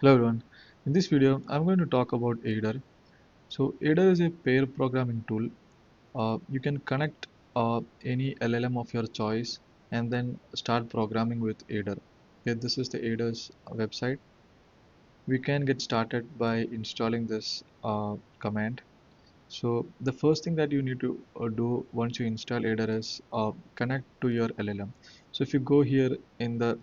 Hello everyone. In this video, I'm going to talk about AIDER. So AIDER is a pair programming tool. You can connect any LLM of your choice and then start programming with AIDER. Okay, this is the AIDER's website. We can get started by installing this command. So the first thing that you need to do once you install AIDER is connect to your LLM. So if you go here in the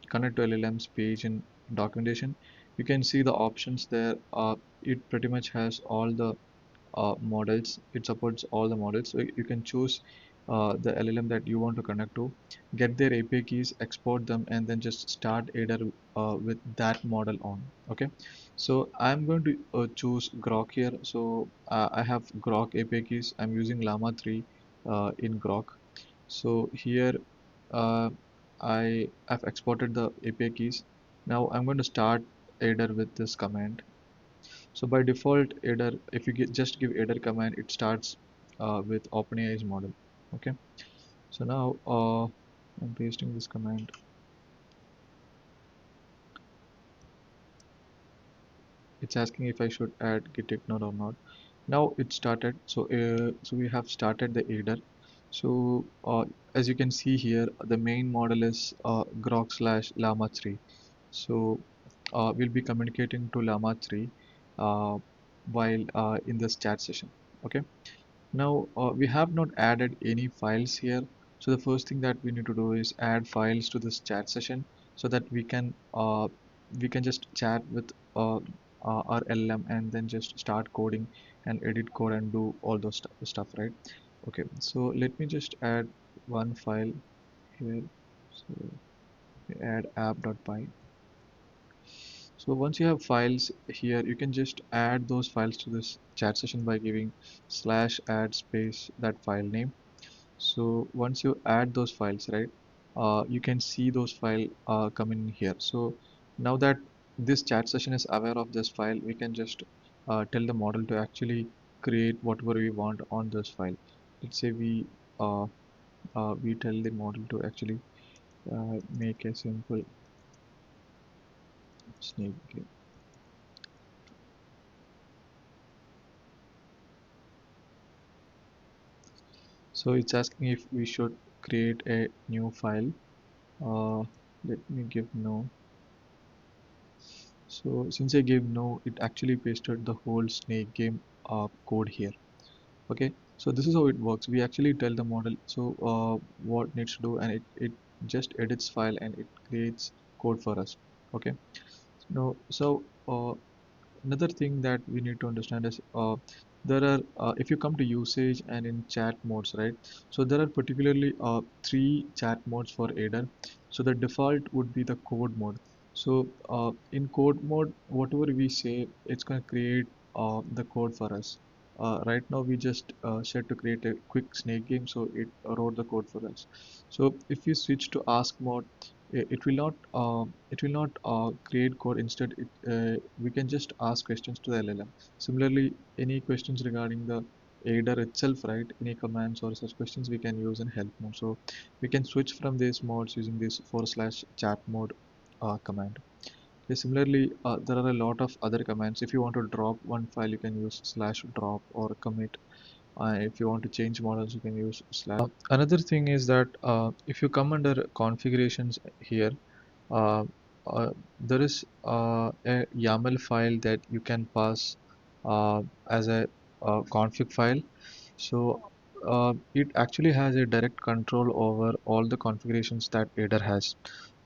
connect to LLMs page in documentation, you can see the options there. It pretty much has all the models. It supports all the models, so you can choose the LLM that you want to connect to, get their API keys, export them, and then just start AIDER with that model on. Okay, so I'm going to choose Grok here. So I have Grok API keys. I'm using Llama 3 in Grok. So here uh, I have exported the API keys. Now I'm going to start AIDER with this command. So by default, AIDER, if you just give AIDER command, it starts with OpenAI's model. Okay. So now I'm pasting this command. It's asking if I should add git ignore or not. Now it started. So we have started the AIDER. So as you can see here, the main model is Grok slash Llama 3. So we'll be communicating to Llama 3 uh, while in this chat session. Okay. Now we have not added any files here. So the first thing that we need to do is add files to this chat session so that we can just chat with our LLM and then just start coding and edit code and do all those stuff, right? Okay, so let me just add one file here. So we add app.py. So once you have files here, you can just add those files to this chat session by giving slash add space that file name. So once you add those files, right, you can see those file come in here. So now that this chat session is aware of this file, we can just tell the model to actually create whatever we want on this file. Let's say we tell the model to actually make a simple snake game. So it's asking if we should create a new file. Uh, Let me give no. So since I gave no, it actually pasted the whole snake game code here. Okay, so this is how it works. We actually tell the model what needs to do, and it just edits file and it creates code for us. Okay, now another thing that we need to understand is there are if you come to usage and in chat modes, right? So there are particularly three chat modes for AIDER. So the default would be the code mode. So in code mode, whatever we say, it's going to create the code for us. Right now we just said to create a quick snake game, so it wrote the code for us. So if we switch to ask mode, it will not create code. Instead we can just ask questions to the LLM. Similarly, any questions regarding the AIDER itself, right, any commands or such questions we can use in help mode. So we can switch from these modes using this / chat mode command. Okay, similarly, there are a lot of other commands. If you want to drop one file, you can use /drop or commit. If you want to change models, you can use slash. Another thing is that if you come under configurations here, uh, there is a YAML file that you can pass as a config file. So it actually has a direct control over all the configurations that AIDER has.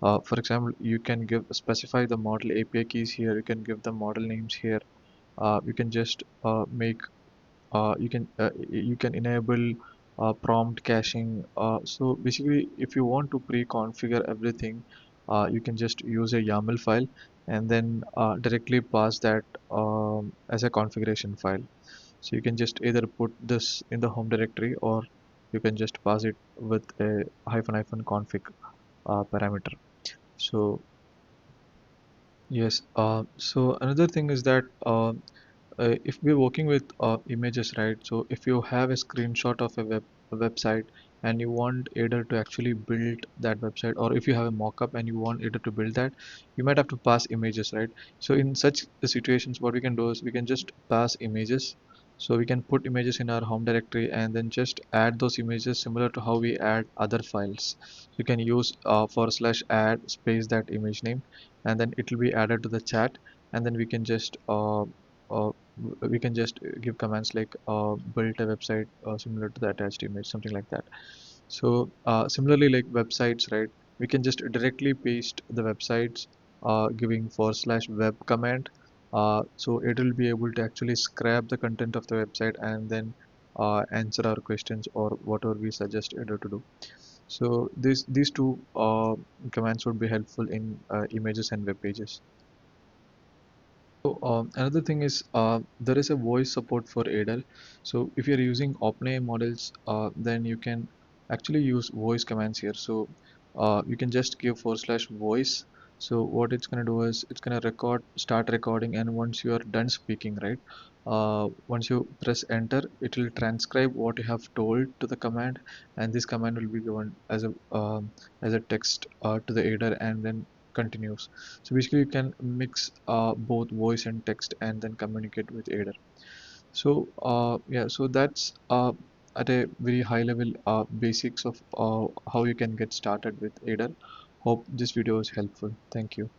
For example, you can specify the model API keys here. You can give the model names here. You can just make you can enable prompt caching. So basically, if you want to pre-configure everything, you can just use a YAML file and then directly pass that as a configuration file. So you can just either put this in the home directory, or you can just pass it with a hyphen config parameter. So yes, so another thing is that if we're working with images, right? So if you have a screenshot of a website, and you want AIDER to actually build that website, or if you have a mock-up and you want AIDER to build that, you might have to pass images, right? So in such situations, what we can do is we can just pass images. So we can put images in our home directory and then just add those images similar to how we add other files. You can use /add space that image name, and then it will be added to the chat, and then uh, we can just give commands like build a website similar to the attached image, something like that. So similarly, like websites, right? We can just directly paste the websites, giving /web command. So it will be able to actually scrap the content of the website and then answer our questions or whatever we suggest it to do. So these two commands would be helpful in images and web pages. So another thing is there is a voice support for AIDER. So if you're using OpenAI models, then you can actually use voice commands here. So you can just give /voice. So what it's gonna do is it's gonna start recording, and once you are done speaking, right? Once you press enter, it will transcribe what you have told to the command, and this command will be given as a text to the AIDER, and then continues. So basically, you can mix both voice and text and then communicate with AIDER. So yeah, so that's at a very high level basics of how you can get started with AIDER. Hope this video was helpful. Thank you.